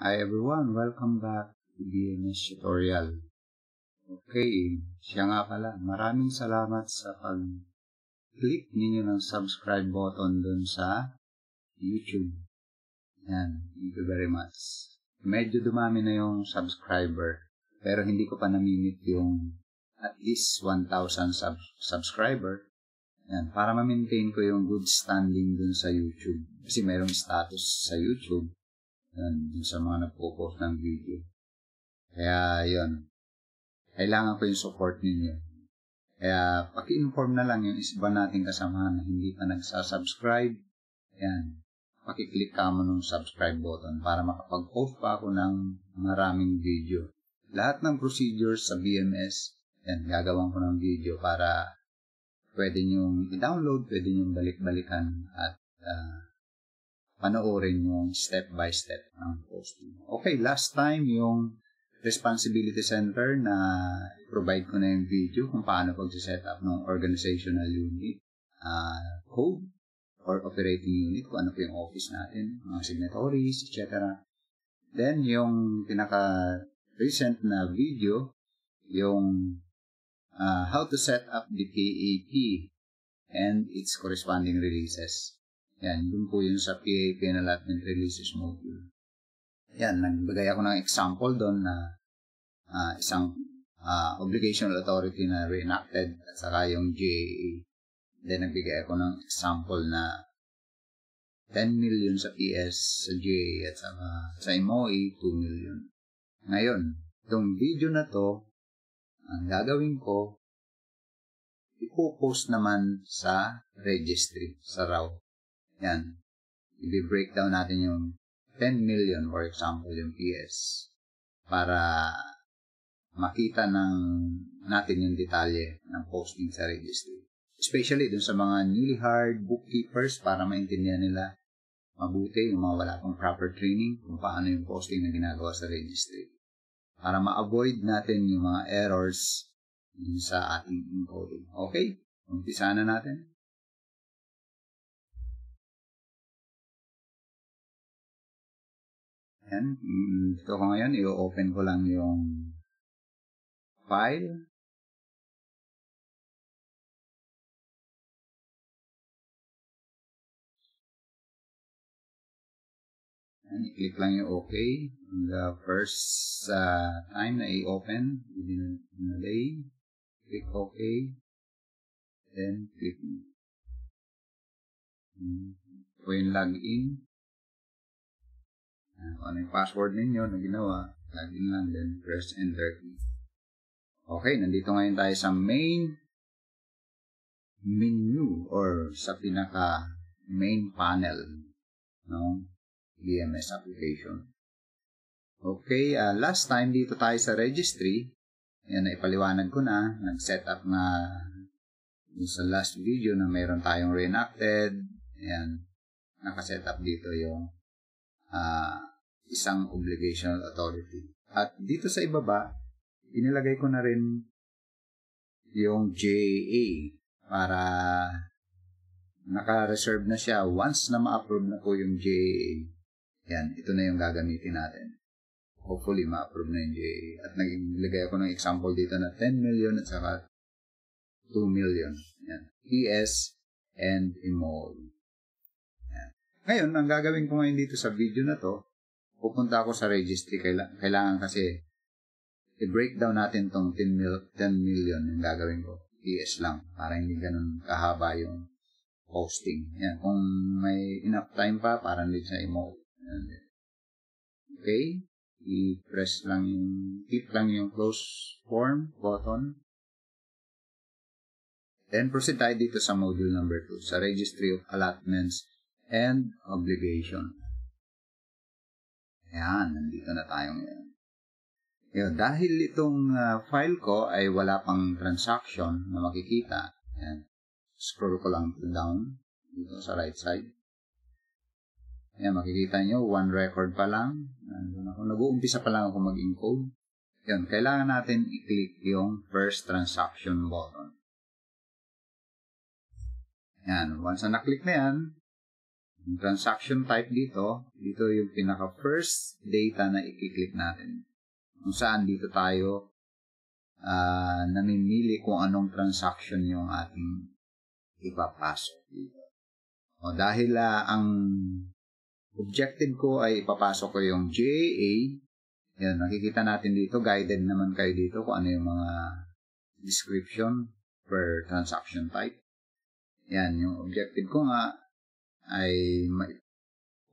Hi everyone, welcome back to DMS tutorial. Okay, siya nga pala, maraming salamat sa pag-click ninyo ng subscribe button dun sa YouTube. Yan, thank you very much. Medyo dumami na yung subscriber, pero hindi ko pa namimit yung at least 1,000 subscriber. Yan, para ma-maintain ko yung good standing dun sa YouTube. Kasi mayroong status sa YouTube. Yan, dun sa mga nagpo-post ng video. Kaya, yun. Kailangan ko yung support ninyo. Kaya, paki-inform na lang yung iba nating kasamahan na hindi pa nagsasubscribe. Yan. Paki-click ka mo ng subscribe button para makapag-post pa ako ng maraming video. Lahat ng procedures sa BMS, yan, gagawin ko ng video para pwede nyong i-download, pwede nyong balik-balikan at panoorin yung step by step ng posting. Okay, last time yung responsibility center na provide ko na yung video kung paano pag-set up ng organizational unit, code, or operating unit, kung ano po yung office natin, mga signatories, etc. Then, yung pinaka-recent na video, yung how to set up the PAP and its corresponding releases. Yan, yun po yun sa PAP and Allotment Releases module. Yan, nagbigay ako ng example doon na isang obligational authority na reenacted at saka yung JAA. Then, nagbigay ako ng example na 10 million sa PS, sa JAA at saka sa MOE, 2 million. Ngayon, itong video na to, ang gagawin ko, ipo-post naman sa registry, sa RAW. Yan. I-breakdown natin yung 10 million, for example, yung PS, para makita natin yung detalye ng posting sa registry. Especially dun sa mga newly hired bookkeepers para maintindihan nila mabuti yung mga wala pang proper training kung paano yung posting na ginagawa sa registry. Para ma-avoid natin yung mga errors sa ating encoding. Okay? Umpisa na natin. Ayan. Dito ko ngayon, i-open ko lang yung file. Ayan, i-click lang yung OK. The first time na i-open, within a day, click OK. Then, click po yung login. Kung ano yung password ninyo na ginawa, login lang, then press enter key. Okay, nandito ngayon tayo sa main menu or sa pinaka main panel ng BMS application. Okay, last time dito tayo sa registry. Yan, ipaliwanag ko na. Nag-set up na sa last video na mayroon tayong reenacted. Yan, nakaset up dito yung isang obligational authority. At dito sa ibaba, inilagay ko na rin yung JA para naka-reserve na siya. Once na ma-approve na po yung JA, yan, ito na yung gagamitin natin. Hopefully, ma-approve na yung JA. At naglagay ako ng example dito na 10 million at saka 2 million. Yan. PS and MOE. Yan. Ngayon, ang gagawin ko ngayon dito sa video na to, pupunta ako sa registry. Kailangan kasi i-breakdown natin tong 10 million yung gagawin ko. PS lang. Para hindi ganun kahaba yung posting. Yan. Kung may enough time pa, para din sa MOE. Okay. I-press lang click lang yung close form button. Then proceed tayo dito sa module number 2, sa Registry of Allotments and Obligation. Ayan, nandito na tayo ngayon. Dahil itong file ko ay wala pang transaction na makikita, ayan, scroll ko lang down dito sa right side. Ayan, makikita nyo, one record pa lang. Nag-uumpisa pa lang ako mag-encode. Yan, kailangan natin i-click yung first transaction button. Yan, once na na-click na yan, Yung transaction type dito yung pinaka-first data na i-click natin. Kung saan dito tayo namimili kung anong transaction yung ating ipapasok dito. O, dahil ang objective ko ay ipapasok ko yung JAA, yan, nakikita natin dito, guided naman kayo dito kung ano yung mga description per transaction type. Yan, yung objective ko nga ay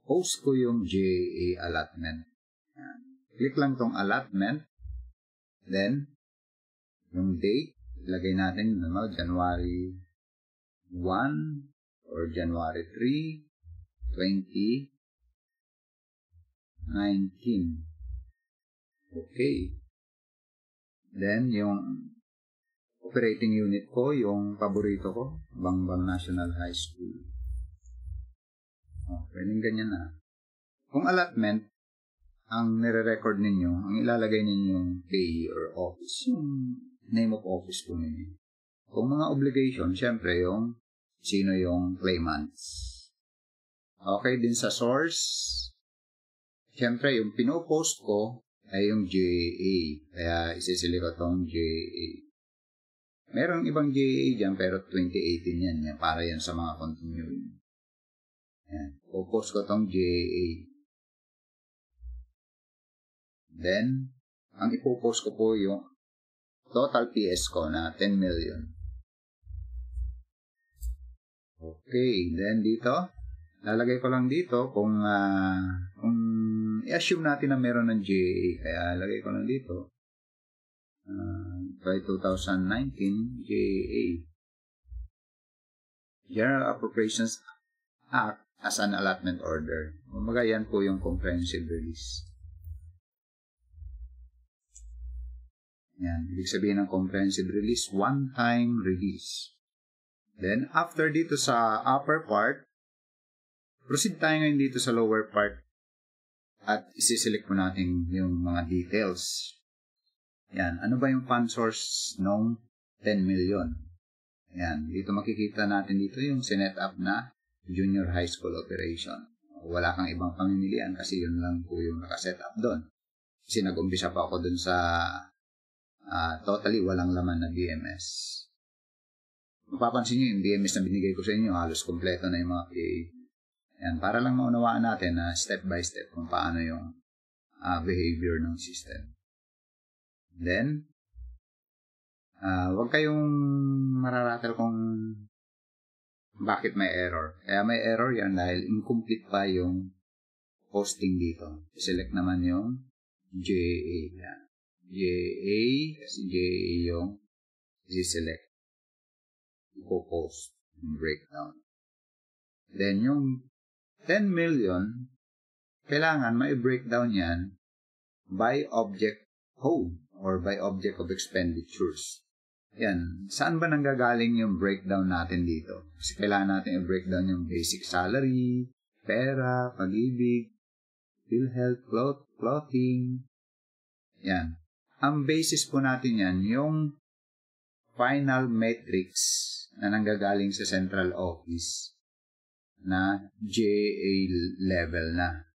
post ko yung JAA allotment. Yan. Click lang tong allotment, then yung date, ilagay natin January 1 or January 3, 2019. Okay. Then, yung operating unit ko, yung paborito ko, Bangbang National High School. Pwedeng ganyan na. Kung allotment, ang nire-record ninyo, ang ilalagay ninyo yung payee or office, yung name of office po ninyo. Kung mga obligation, syempre yung sino yung claimants. Okay, din sa source, syempre yung pinopost ko ay yung JAA. Kaya isiselect ko tong JAA. Merong ibang JAA dyan, pero 2018 yan. Para yan sa mga continuing. Yan. Popost ko tong JAA. Then, ang ipopost ko po yung total PS ko na 10 million. Okay, then dito, lalagay ko lang dito kung i-assume natin na meron ng JAA. Kaya lagay ko lang dito. By 2019, JAA. General Appropriations Act as an allotment order. Umaga yan po yung comprehensive release. Yan. Ibig sabihin ng comprehensive release, one-time release. Then, after dito sa upper part, proceed tayo ngayon dito sa lower part at isi-select mo natin yung mga details. Yan. Ano ba yung fund source ng 10 million? Yan. Dito makikita natin dito yung sinet up na junior high school operation. Wala kang ibang pamimilian kasi yun lang po yung nakaset up doon. Kasi nag-umpisa pa ako doon sa totally walang laman na BMS. Mapapansin nyo yung BMS na binigay ko sa inyo, halos kompleto na yung mga PA. Yan, para lang maunawaan natin na step by step kung paano yung behavior ng system. Then, huwag kayong mararatel kung bakit may error. Kaya may error yan dahil incomplete pa yung posting dito. Select naman yung JAA. Yan. JAA, kasi JAA yung i-select. Ipo-post yung breakdown. Then, yung 10 million, kailangan mai-breakdown yan by object code or by object of expenditures. Yan. Saan ba nanggagaling yung breakdown natin dito? Kasi kailangan natin i-breakdown yung basic salary, pera, pag-ibig, PhilHealth, clothing. Yan. Ang basis po natin yan, yung final metrics na nanggagaling sa central office na JAA level na.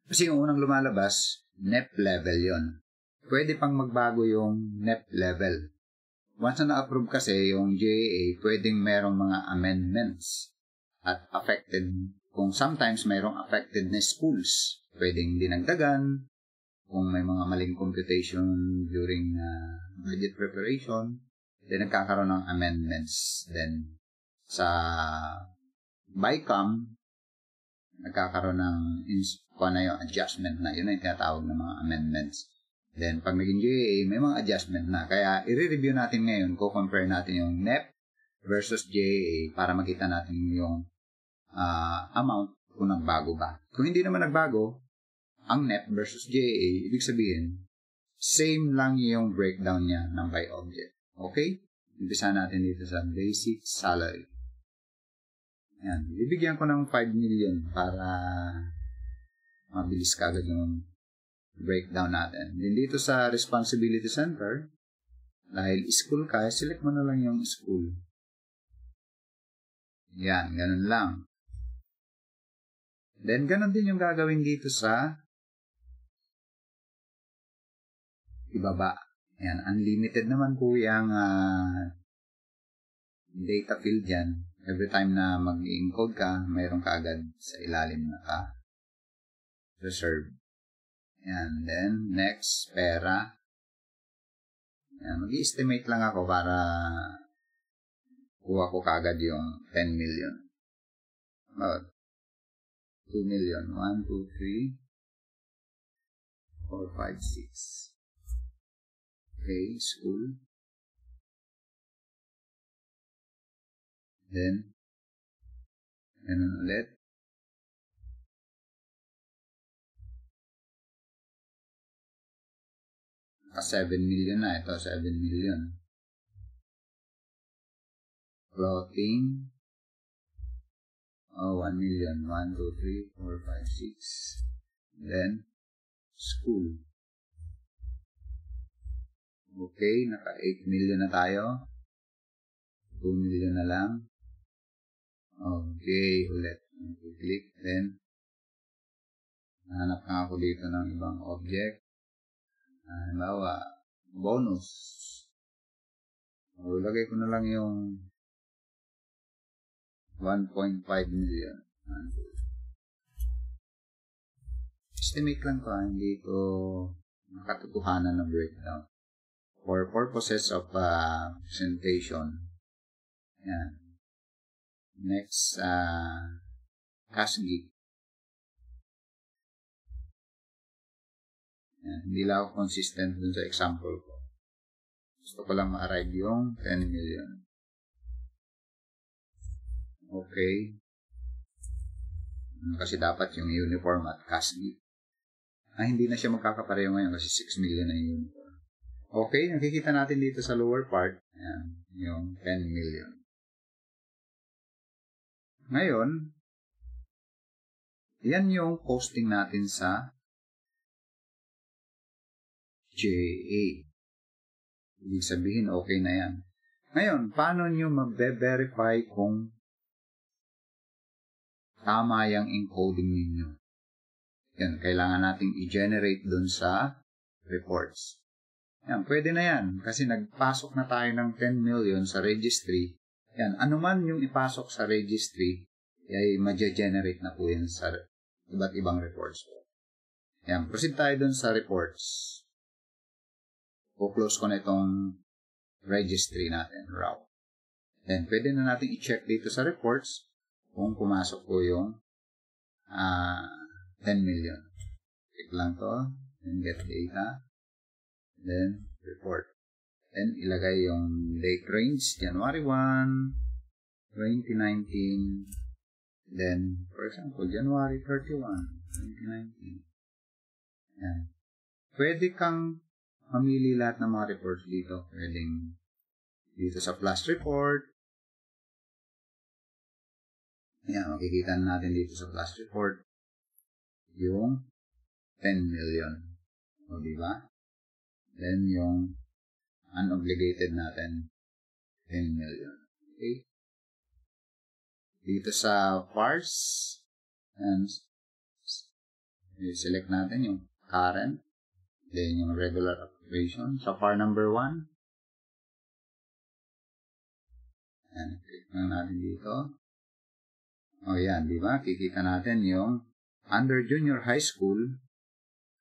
Kasi yung unang lumalabas, NEP level yon. Pwede pang magbago yung NEP level. Once na na-approve kasi yung JAA, pwedeng merong mga amendments at affected. Kung sometimes merong affected na schools, pwedeng dinagdagan. Kung may mga maling computation during budget preparation, then nagkakaroon ng amendments. Then, sa BICAM, nagkakaroon ng yung adjustment na. Yun ay tinatawag ng mga amendments. Then, pag naging JAA, may mga adjustment na. Kaya, i-review natin ngayon, compare natin yung NEP versus JAA para makita natin yung amount kung nagbago ba. Kung hindi naman nagbago, ang NEP versus JAA, ibig sabihin, same lang yung breakdown niya ng by object. Okay? Umpisa natin dito sa basic salary. Yan. Bibigyan ko ng 5 million para mabilis kagad yung breakdown natin. Then dito sa responsibility center, dahil school ka, select mo na lang yung school. Yan, ganun lang. Then, ganun din yung gagawin dito sa ibaba. Yan, unlimited naman po yung data field yan. Every time na mag-encode ka, mayroon ka agad sa ilalim na reserve. Yan, then, next, pera. Yan, mag-i-estimate lang ako para kuha ko kagad yung 10 million. About 2 million. 1, 2, 3, 4, 5, 6. Okay, school. Then, ganun ulit. Naka 7 million na. Ito, 7 million. Clothing. 1 million. 1, 2, 3, 4, 5, 6. Then, school. Okay, naka 8 million na tayo. 2 million na lang. Okay, ulit. Click, then, hanap nga ako dito ng ibang object. Halimbawa, bonus. Lagay ko na lang yung 1.5 million. Estimate lang to, hindi ito makatotohanan ng breakdown. For purposes of presentation. Yan. Next, cash geek. Yan. Hindi lang ako consistent dun sa example ko. Gusto ko lang ma-arrive yung 10 million. Okay. Kasi dapat yung uniform at cash geek. Hindi na siya magkakapareho ngayon kasi 6 million na yung uniform. Okay, nakikita natin dito sa lower part, yan, yung 10 million. Ngayon, yan yung posting natin sa JA. Ibig sabihin, okay na yan. Ngayon, paano nyo mag-verify kung tama yung encoding ninyo? Yan, kailangan nating i-generate dun sa reports. Yan, pwede na yan. Kasi nagpasok na tayo ng 10 million sa registry. Yan, anuman yung ipasok sa registry, ay ma-generate na po yan sa iba't ibang reports. Yan, proceed tayo dun sa reports. O-close ko na itong registry natin, route. Then, pwede na natin i-check dito sa reports kung pumasok po yung 10 million. Click lang to, then get data, then report. Then, ilagay yung date range, January 1, 2019. Then, for example, January 31, 2019. Yan. Pwede kang mamili lahat ng mga reports dito. Pwedeng dito sa plus report. Yan, makikita natin dito sa plus report yung 10 million. O, diba? Then, yung unobligated natin, 10 million. Okay? Dito sa parse, and select natin yung current, then yung regular operation. Sa par number 1, and click lang natin dito. O yan, di ba? Kikita natin yung under junior high school,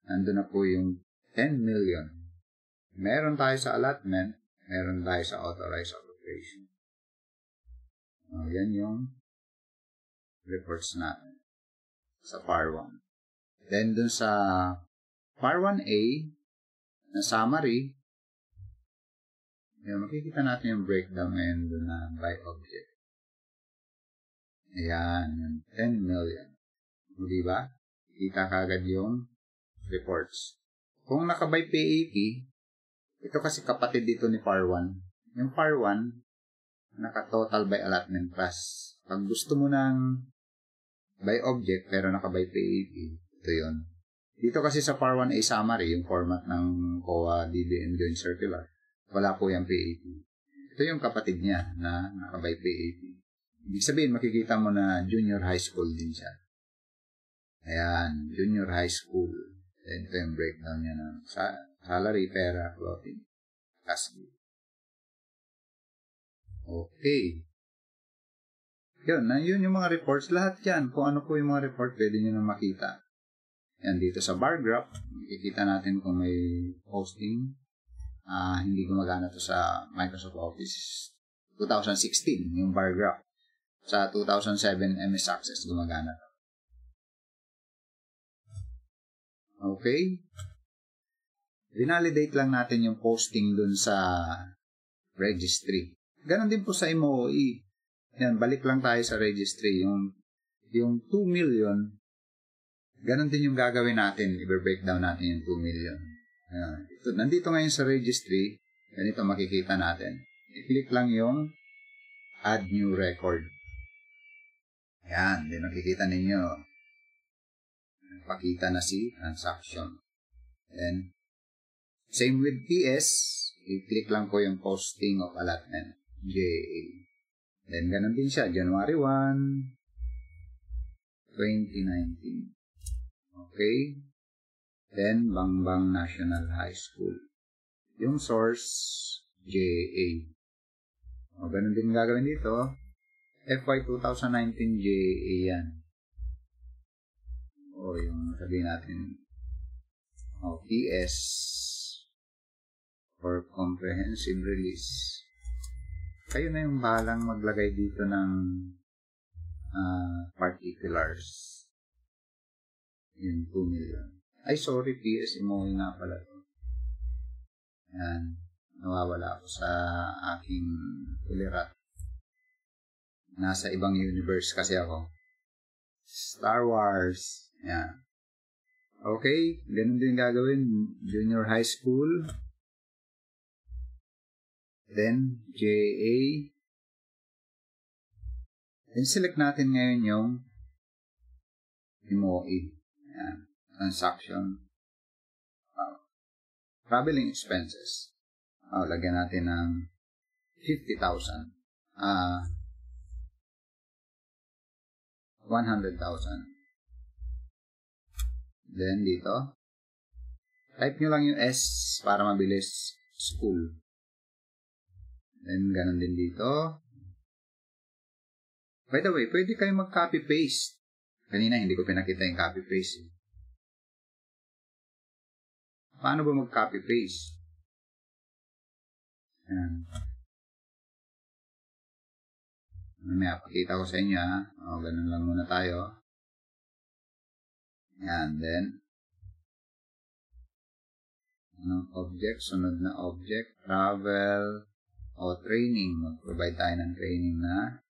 nandun na po yung 10 million. Meron tayo sa allotment, meron tayo sa authorized operation. O, yan yung reports natin sa PAR 1. Then, dun sa PAR 1A, na summary, yan, makikita natin yung breakdown ngayon dun na by object. Ayan, yung 10 million. O, diba? Kita kagad yung reports. Kung naka-by PAP, ito kasi kapatid dito ni PAR 1. Yung PAR 1, naka-total by allotment plus. Pag gusto mo ng by object, pero naka-by PAP, ito yun. Dito kasi sa PAR 1A summary, yung format ng COA DBM Joint Circular, wala po yung PAP. Ito yung kapatid niya na naka-by PAP. Ibig sabihin, makikita mo na junior high school din siya. Ayan, junior high school. Then, ito yung breakdown niya ng salary, pera, clothing, casket. Okay. Yun yung mga reports. Lahat yan. Kung ano po yung mga report, pwede nyo na makita. Yan, dito sa bar graph, makikita natin kung may posting. Hindi gumagana to sa Microsoft Office 2016, yung bar graph. Sa 2007 MS Access, gumagana to. Okay. Vinalidate lang natin yung posting dun sa registry. Ganon din po sa MOE. Yan, balik lang tayo sa registry. Yung 2 million, ganon din yung gagawin natin. I-breakdown natin yung 2 million. Ito, nandito ngayon sa registry, ganito makikita natin. I-click lang yung add new record. Yan, din makikita ninyo. Pakita na si transaction. Then, same with PS, i-click lang po yung posting of allotment, JA. Then, ganun din siya, January 1, 2019. Okay. Then, Bangbang National High School. Yung source, JA. Ganun din gagawin dito. FY 2019 JA yan. Yung sabihin natin, PS for comprehensive release. Kayo na yung bahalang maglagay dito ng particulars. Yung 2 million. Ay, sorry, PS, MOE nga pala to. Yan. Nawawala ako sa aking ulirat. Nasa ibang universe kasi ako. Star Wars. Yan. Okay, ganun din gagawin. Junior high school. Then, JA. Then, select natin ngayon yung MOE. Yan. Transaction. Traveling expenses. Lagyan natin ng 50,000. 100,000. Then, dito. Type nyo lang yung S para mabilis. School. Then, ganun din dito. By the way, pwede kayo mag-copy-paste. Kanina, hindi ko pinakita yung copy-paste. Paano ba mag-copy-paste? Ayan. May pakita ko sa inyo, ha? Ganun lang muna tayo. Ayan, then, object, sunod na object, travel, training. Mag-provide tayo ng training na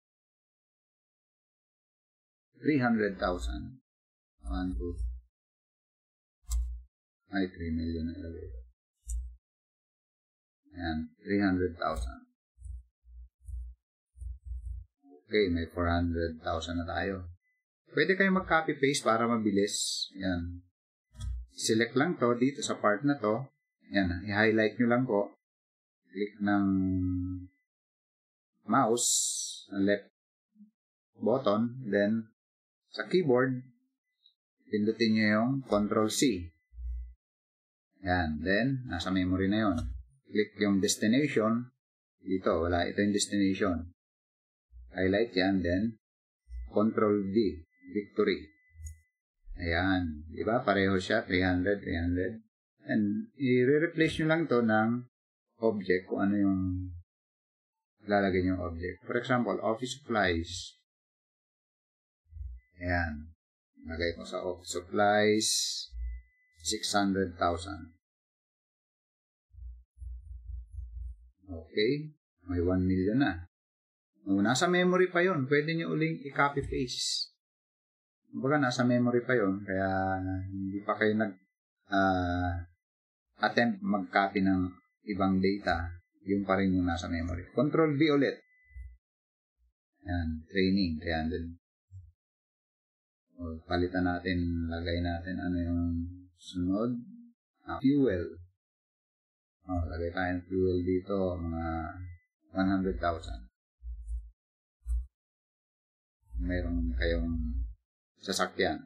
300,000. 1, 2, ay 3 million na ilagay. Ayan, 300,000. Okay, may 400,000 na tayo. Pwede kayo mag-copy-paste para mabilis. Ayan. Select lang to dito sa part na to. Ayan, i-highlight nyo lang po. Click ng mouse, left button, then sa keyboard, pindutin nyo yung Ctrl-C. Ayan, then nasa memory na yon. Click yung destination. Dito, wala. Ito yung destination. Highlight yan, then Ctrl-V, victory. Ayan. Diba? Pareho siya. 300, 300. And, i-replace nyo lang to ng object kung ano yung lalagay yung object. For example, office supplies. Ayan. Lagay ko sa office supplies, 600,000. Okay. May 1 million na. Nasa memory pa yon. Pwede nyo uling i-copy-paste. Kumbaga, nasa memory pa yon. Kaya, hindi pa kayo attempt mag-copy ng ibang data. Yung pa rin yung nasa memory. Ctrl-V ulit. Yan. Training. 300. Palitan natin. Lagay natin ano yung sunod. Fuel. Lagay tayo ng fuel dito. Mga 100,000. Mayroon kayong sasakyan.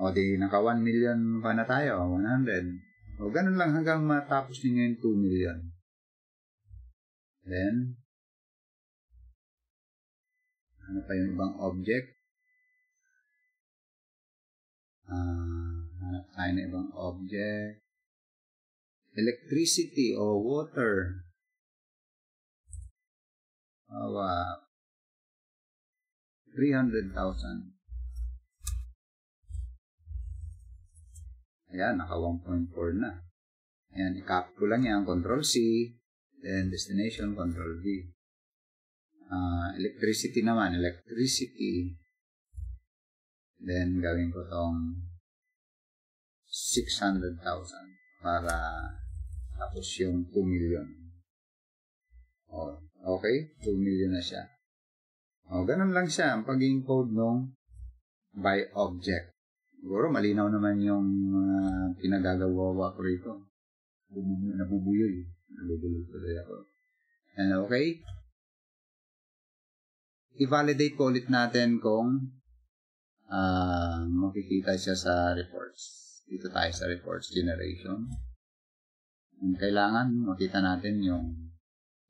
O di, naka 1 million pa na tayo, 100. O ganun lang hanggang matapos ninyo yung 2 million. Then, ano pa yung ibang object? Hanap tayo na ibang object. Electricity o water. 300,000. Ayan, naka 1.4 na. Ayan, i-copy ko lang yan. Control C. Then, destination, Control V. Electricity naman. Electricity. Then, gawin ko tong 600,000 para tapos yung 2 million. O, okay? 2 million na siya. O, ganun lang siya ang pagiging code nung by object. Siguro malinaw naman yung pinagagawa ko rito. Nabubuyoy. Nabubulol tuloy ako. And okay? I-validate ko ulit natin kung makikita siya sa reports. Dito tayo sa reports generation. And kailangan makita natin yung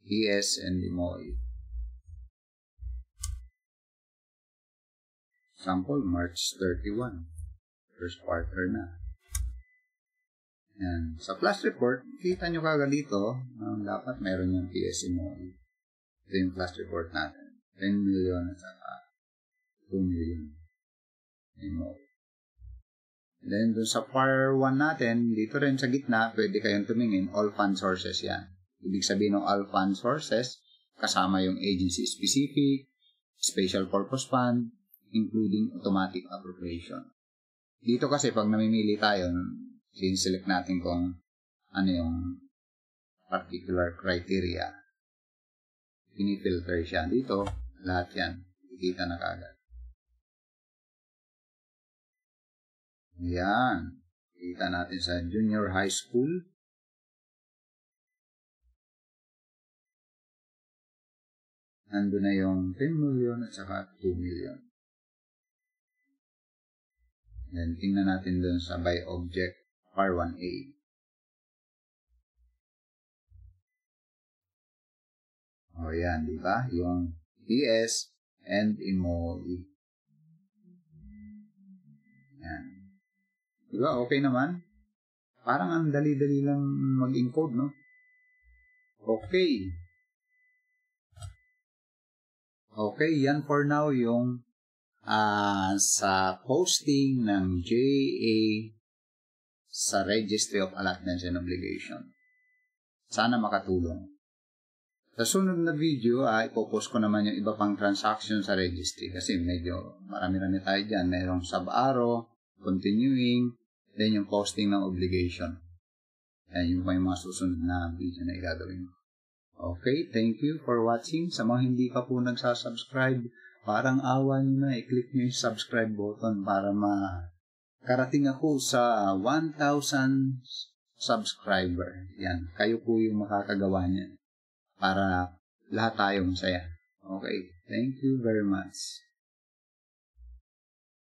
ES and MOE. Sample, March 31. First quarter na. And sa flash report, kita nyo kagad dito, dapat meron yung PS MOE. Ito yung flash report natin. 10 million at saka 2 million MOE. Then, dun sa FAR 1 natin, dito rin sa gitna, pwede kayong tumingin, all fund sources yan. Ibig sabihin ng all fund sources, kasama yung agency specific, special purpose fund, including automatic appropriation. Dito kasi pag namimili tayo, sin-select natin kung ano yung particular criteria. Pinifilter siya. Dito, lahat yan. Ikita na kagad. Yan. Kita natin sa junior high school. Nandun na yung 10 million at saka 2 million. Then, tingnan natin dun sa by object FAR 1A. O yan, di ba? Yung PS and MOE. Yan. Di ba? Okay naman. Parang ang dali-dali lang mag-encode, no? Okay. Okay, yan for now yung sa posting ng JA sa Registry of Allotments and Obligation. Sana makatulong. Sa sunod na video, ipopost ko naman yung iba pang transaction sa registry kasi medyo marami-rami tayo dyan. Mayroong sub-arrow, continuing, then yung posting ng obligation. Yan yung mga susunod na video na igagawin. Okay, thank you for watching. Sa mga hindi pa po nagsasubscribe, parang awa nyo na, i-click nyo yung subscribe button para makarating ako sa 1,000 subscriber. Yan, kayo po yung makakagawa niyan para lahat tayo masaya. Okay, thank you very much.